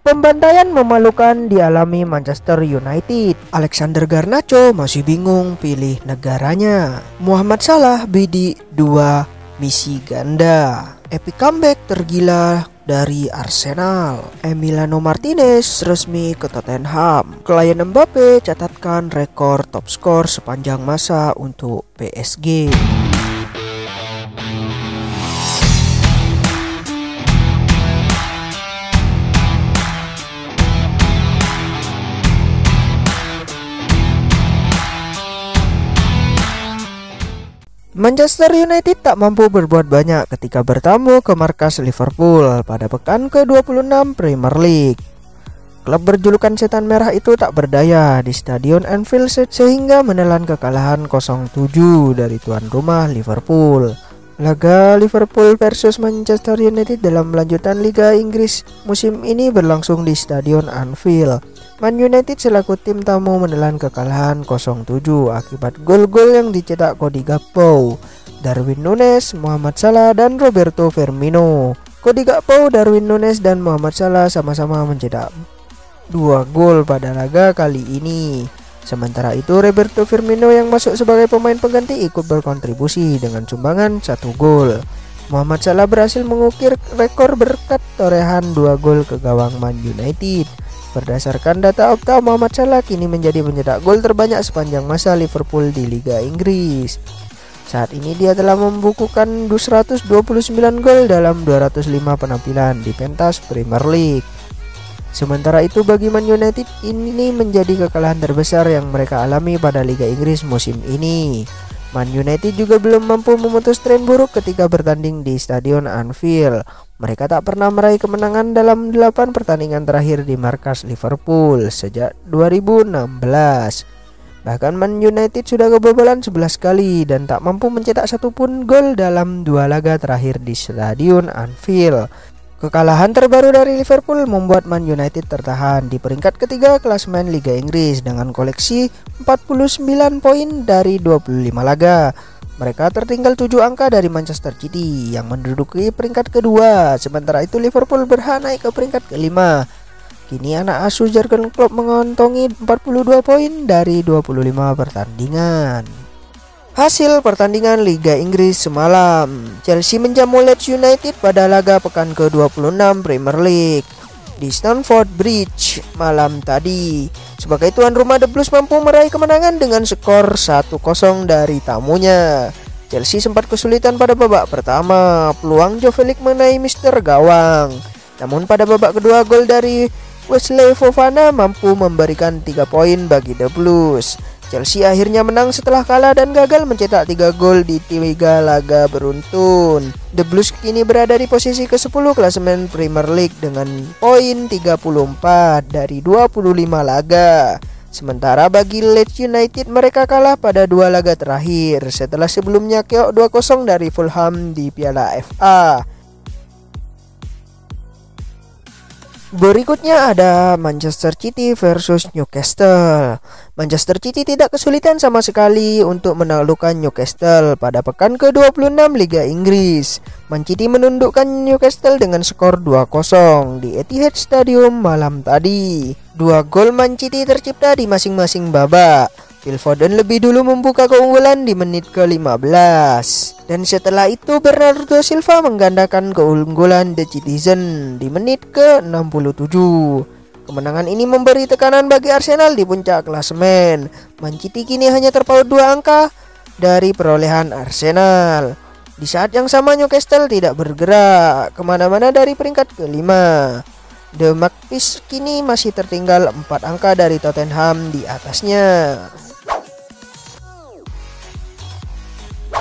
Pembantaian memalukan dialami Manchester United. Alexander Garnacho masih bingung pilih negaranya. Muhammad Salah bidik 2 misi ganda. Epic comeback tergila dari Arsenal. Emiliano Martinez resmi ke Tottenham. Kylian Mbappe catatkan rekor top skor sepanjang masa untuk PSG. Manchester United tak mampu berbuat banyak ketika bertamu ke markas Liverpool pada pekan ke-26 Premier League. Klub berjulukan Setan Merah itu tak berdaya di Stadion Anfield sehingga menelan kekalahan 0-7 dari tuan rumah Liverpool. Laga Liverpool versus Manchester United dalam lanjutan Liga Inggris musim ini berlangsung di Stadion Anfield. Man United selaku tim tamu menelan kekalahan 0-7 akibat gol-gol yang dicetak Cody Gakpo, Darwin Núñez, Mohamed Salah, dan Roberto Firmino. Cody Gakpo, Darwin Núñez, dan Mohamed Salah sama-sama mencetak 2 gol pada laga kali ini. Sementara itu Roberto Firmino yang masuk sebagai pemain pengganti ikut berkontribusi dengan sumbangan 1 gol. Mohamed Salah berhasil mengukir rekor berkat torehan 2 gol ke gawang Man United. Berdasarkan data Opta, Mohamed Salah kini menjadi pencetak gol terbanyak sepanjang masa Liverpool di Liga Inggris. Saat ini dia telah membukukan 229 gol dalam 205 penampilan di pentas Premier League. Sementara itu bagi Man United ini menjadi kekalahan terbesar yang mereka alami pada Liga Inggris musim ini. Man United juga belum mampu memutus tren buruk ketika bertanding di Stadion Anfield. Mereka tak pernah meraih kemenangan dalam 8 pertandingan terakhir di markas Liverpool sejak 2016. Bahkan Man United sudah kebobolan 11 kali dan tak mampu mencetak satupun gol dalam 2 laga terakhir di Stadion Anfield. Kekalahan terbaru dari Liverpool membuat Man United tertahan di peringkat ketiga klasemen Liga Inggris dengan koleksi 49 poin dari 25 laga. Mereka tertinggal 7 angka dari Manchester City yang menduduki peringkat kedua. Sementara itu Liverpool berhak naik ke peringkat kelima. Kini anak asuh Jurgen Klopp mengantongi 42 poin dari 25 pertandingan. Hasil pertandingan Liga Inggris semalam. Chelsea menjamu Leeds United pada laga pekan ke-26 Premier League di Stamford Bridge malam tadi. Sebagai tuan rumah, The Blues mampu meraih kemenangan dengan skor 1-0 dari tamunya. Chelsea sempat kesulitan pada babak pertama. Peluang Joe Felix mengenai Mister Gawang. Namun pada babak kedua gol dari Wesley Fofana mampu memberikan 3 poin bagi The Blues. Chelsea akhirnya menang setelah kalah dan gagal mencetak 3 gol di 3 laga beruntun. The Blues kini berada di posisi ke-10 klasemen Premier League dengan poin 34 dari 25 laga. Sementara bagi Leeds United, mereka kalah pada 2 laga terakhir setelah sebelumnya keok 2-0 dari Fulham di Piala FA. Berikutnya ada Manchester City versus Newcastle. Manchester City tidak kesulitan sama sekali untuk menaklukkan Newcastle pada pekan ke-26 Liga Inggris. Man City menundukkan Newcastle dengan skor 2-0 di Etihad Stadium malam tadi. 2 gol Man City tercipta di masing-masing babak. Phil Foden lebih dulu membuka keunggulan di menit ke-15. Dan setelah itu Bernardo Silva menggandakan keunggulan The Citizen di menit ke-67. Kemenangan ini memberi tekanan bagi Arsenal di puncak klasemen. Man City kini hanya terpaut 2 angka dari perolehan Arsenal. Di saat yang sama Newcastle tidak bergerak kemana-mana dari peringkat kelima. The Magpies kini masih tertinggal 4 angka dari Tottenham di atasnya.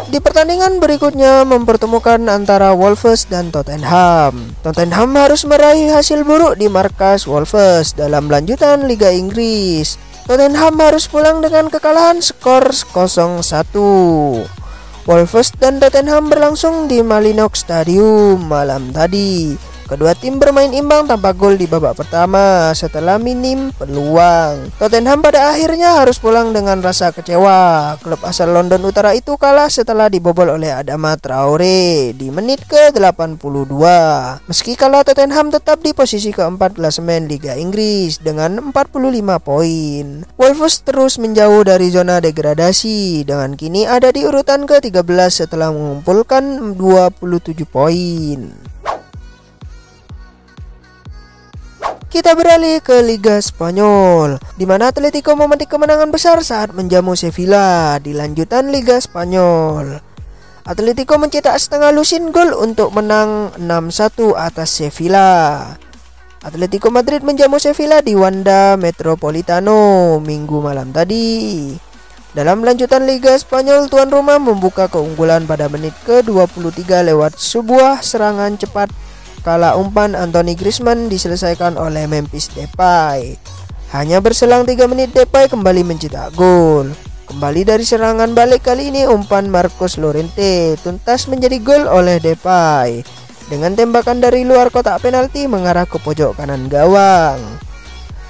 Di pertandingan berikutnya mempertemukan antara Wolves dan Tottenham. Tottenham harus meraih hasil buruk di markas Wolves dalam lanjutan Liga Inggris. Tottenham harus pulang dengan kekalahan skor 0-1. Wolves dan Tottenham berlangsung di Malinok Stadium malam tadi. Kedua tim bermain imbang tanpa gol di babak pertama setelah minim peluang. Tottenham pada akhirnya harus pulang dengan rasa kecewa. Klub asal London Utara itu kalah setelah dibobol oleh Adama Traore di menit ke-82. Meski kalah, Tottenham tetap di posisi keempat klasemen Liga Inggris dengan 45 poin. Wolves terus menjauh dari zona degradasi dengan kini ada di urutan ke-13 setelah mengumpulkan 27 poin. Kita beralih ke Liga Spanyol, di mana Atletico memetik kemenangan besar saat menjamu Sevilla di lanjutan Liga Spanyol. Atletico mencetak setengah lusin gol untuk menang 6-1 atas Sevilla. Atletico Madrid menjamu Sevilla di Wanda Metropolitano Minggu malam tadi. Dalam lanjutan Liga Spanyol, tuan rumah membuka keunggulan pada menit ke-23 lewat sebuah serangan cepat kala umpan Anthony Griezmann diselesaikan oleh Memphis Depay. Hanya berselang 3 menit Depay kembali mencetak gol. Kembali dari serangan balik kali ini umpan Marcos Llorente tuntas menjadi gol oleh Depay dengan tembakan dari luar kotak penalti mengarah ke pojok kanan gawang.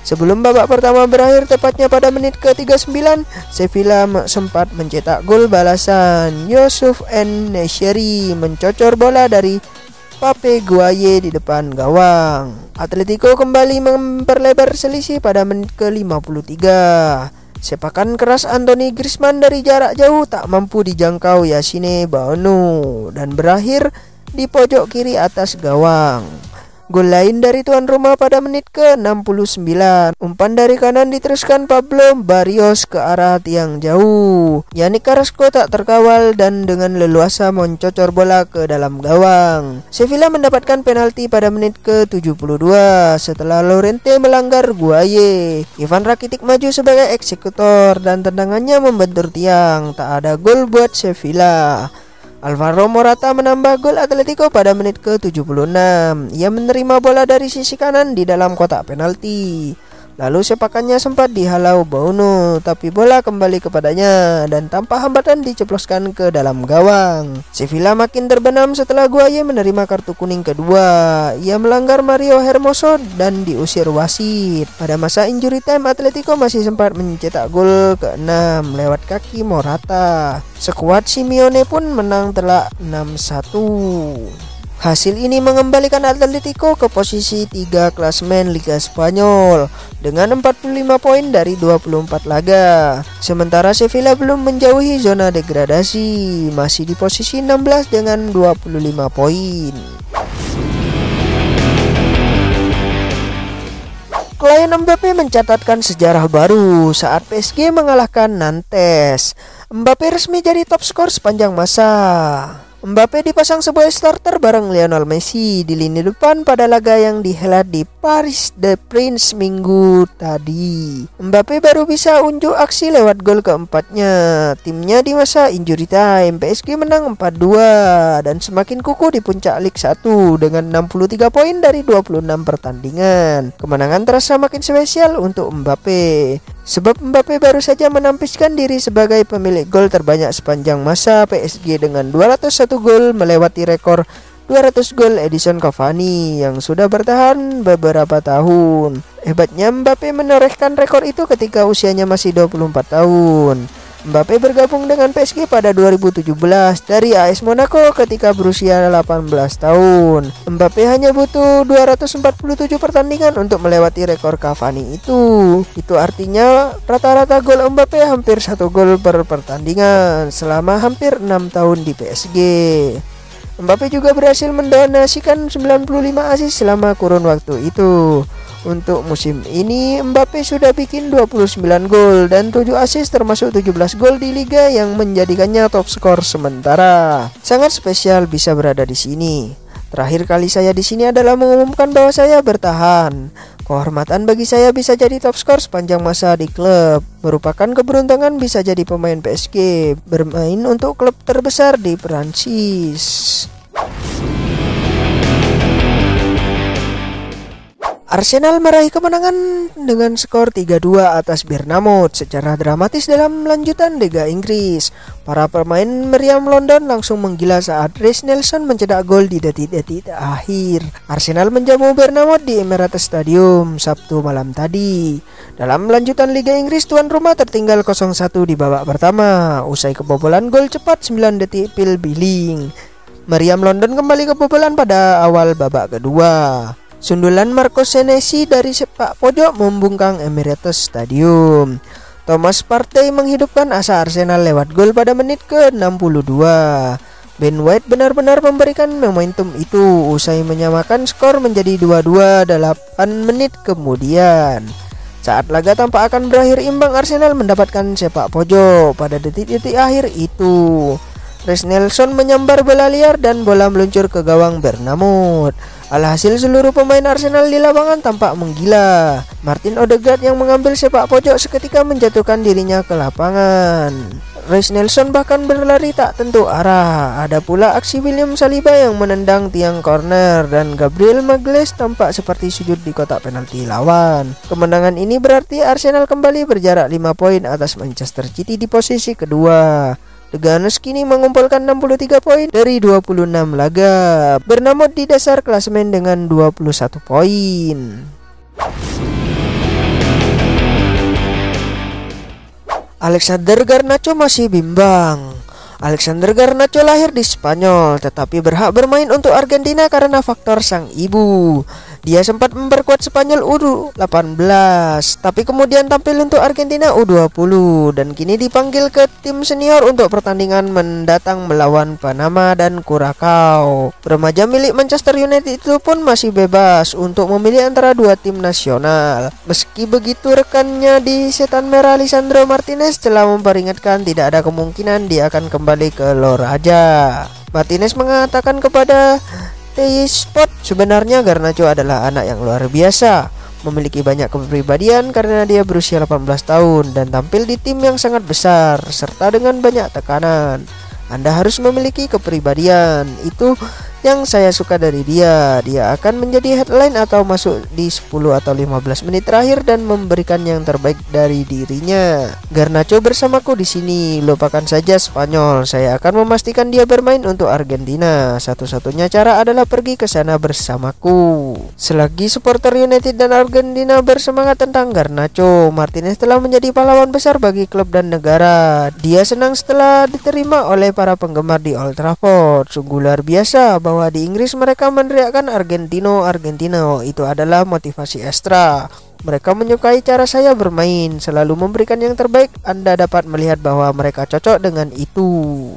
Sebelum babak pertama berakhir tepatnya pada menit ke-39, Sevilla sempat mencetak gol balasan. Youssouf En-Nesyri mencocor bola dari Pape Gueye di depan gawang. Atletico kembali memperlebar selisih pada menit ke-53. Sepakan keras Anthony Griezmann dari jarak jauh tak mampu dijangkau Yassine Bounou dan berakhir di pojok kiri atas gawang. Gol lain dari tuan rumah pada menit ke-69. Umpan dari kanan diteruskan Pablo Barrios ke arah tiang jauh. Yannick Carrasco tak terkawal dan dengan leluasa mencocor bola ke dalam gawang. Sevilla mendapatkan penalti pada menit ke-72 setelah Llorente melanggar Gueye. Ivan Rakitic maju sebagai eksekutor dan tendangannya membentur tiang. Tak ada gol buat Sevilla. Alvaro Morata menambah gol Atletico pada menit ke-76. Ia menerima bola dari sisi kanan di dalam kotak penalti. Lalu sepakannya sempat dihalau Bounou, tapi bola kembali kepadanya dan tanpa hambatan diceploskan ke dalam gawang. Sevilla makin terbenam setelah Gueye menerima kartu kuning kedua. Ia melanggar Mario Hermoso dan diusir wasit. Pada masa injury time, Atletico masih sempat mencetak gol ke-6 lewat kaki Morata. Skuad Simeone pun menang telak 6-1. Hasil ini mengembalikan Atletico ke posisi 3 klasemen Liga Spanyol dengan 45 poin dari 24 laga. Sementara Sevilla belum menjauhi zona degradasi, masih di posisi 16 dengan 25 poin. Kylian Mbappe mencatatkan sejarah baru saat PSG mengalahkan Nantes. Mbappe resmi jadi top skor sepanjang masa. Mbappe dipasang sebagai starter bareng Lionel Messi di lini depan pada laga yang dihelat di Paris the Prince minggu tadi. Mbappe baru bisa unjuk aksi lewat gol keempatnya. Timnya di masa injury time, PSG menang 4-2 dan semakin kukuh di puncak Ligue 1 dengan 63 poin dari 26 pertandingan. Kemenangan terasa makin spesial untuk Mbappe, sebab Mbappe baru saja menampiskan diri sebagai pemilik gol terbanyak sepanjang masa PSG dengan 201 gol, melewati rekor 200 gol Edison Cavani yang sudah bertahan beberapa tahun. Hebatnya Mbappe menorehkan rekor itu ketika usianya masih 24 tahun. Mbappe bergabung dengan PSG pada 2017 dari AS Monaco ketika berusia 18 tahun. Mbappe hanya butuh 247 pertandingan untuk melewati rekor Cavani itu. Itu artinya rata-rata gol Mbappe hampir 1 gol per pertandingan selama hampir 6 tahun di PSG. Mbappe juga berhasil mendonasikan 95 assist selama kurun waktu itu. Untuk musim ini Mbappe sudah bikin 29 gol dan 7 assist termasuk 17 gol di liga yang menjadikannya top skor sementara. Sangat spesial bisa berada di sini. Terakhir kali saya di sini adalah mengumumkan bahwa saya bertahan. Kehormatan bagi saya bisa jadi top skor sepanjang masa di klub. Merupakan keberuntungan bisa jadi pemain PSG, bermain untuk klub terbesar di Prancis. Arsenal meraih kemenangan dengan skor 3-2 atas Bournemouth secara dramatis dalam lanjutan Liga Inggris. Para pemain meriam London langsung menggila saat Reiss Nelson mencetak gol di detik-detik akhir. Arsenal menjamu Bournemouth di Emirates Stadium Sabtu malam tadi. Dalam lanjutan Liga Inggris, tuan rumah tertinggal 0-1 di babak pertama usai kebobolan gol cepat 9 detik Phil Billing. Meriam London kembali kebobolan pada awal babak kedua. Sundulan Marco Senesi dari sepak pojok membungkam Emirates Stadium. Thomas Partey menghidupkan asa Arsenal lewat gol pada menit ke-62. Ben White benar-benar memberikan momentum itu usai menyamakan skor menjadi 2-2 8 menit kemudian. Saat laga tampak akan berakhir imbang, Arsenal mendapatkan sepak pojok pada detik-detik akhir itu. Reiss Nelson menyambar bola liar dan bola meluncur ke gawang Bournemouth. Alhasil seluruh pemain Arsenal di lapangan tampak menggila. Martin Odegaard yang mengambil sepak pojok seketika menjatuhkan dirinya ke lapangan. Reiss Nelson bahkan berlari tak tentu arah. Ada pula aksi William Saliba yang menendang tiang corner dan Gabriel Magalhaes tampak seperti sujud di kotak penalti lawan. Kemenangan ini berarti Arsenal kembali berjarak 5 poin atas Manchester City di posisi kedua. The Gunners kini mengumpulkan 63 poin dari 26 laga. Bournemouth di dasar klasemen dengan 21 poin. Alexander Garnacho masih bimbang. Alexander Garnacho lahir di Spanyol tetapi berhak bermain untuk Argentina karena faktor sang ibu. Dia sempat memperkuat Spanyol U18 tapi kemudian tampil untuk Argentina U20 dan kini dipanggil ke tim senior untuk pertandingan mendatang melawan Panama dan Curacao. Remaja milik Manchester United itu pun masih bebas untuk memilih antara dua tim nasional. Meski begitu, rekannya di Setan Merah Lisandro Martinez telah memperingatkan tidak ada kemungkinan dia akan kembali ke Loraja. Martinez mengatakan kepada Sport, sebenarnya Garnacho adalah anak yang luar biasa, memiliki banyak kepribadian karena dia berusia 18 tahun dan tampil di tim yang sangat besar serta dengan banyak tekanan. Anda harus memiliki kepribadian, itu yang saya suka dari dia. Dia akan menjadi headline atau masuk di 10 atau 15 menit terakhir dan memberikan yang terbaik dari dirinya. Garnacho bersamaku di sini, lupakan saja Spanyol. Saya akan memastikan dia bermain untuk Argentina. Satu-satunya cara adalah pergi ke sana bersamaku. Selagi supporter United dan Argentina bersemangat tentang Garnacho, Martinez telah menjadi pahlawan besar bagi klub dan negara. Dia senang setelah diterima oleh para penggemar di Old Trafford. Sungguh luar biasa bahwa di Inggris mereka meneriakkan Argentino, Argentino. Itu adalah motivasi ekstra. Mereka menyukai cara saya bermain, selalu memberikan yang terbaik. Anda dapat melihat bahwa mereka cocok dengan itu.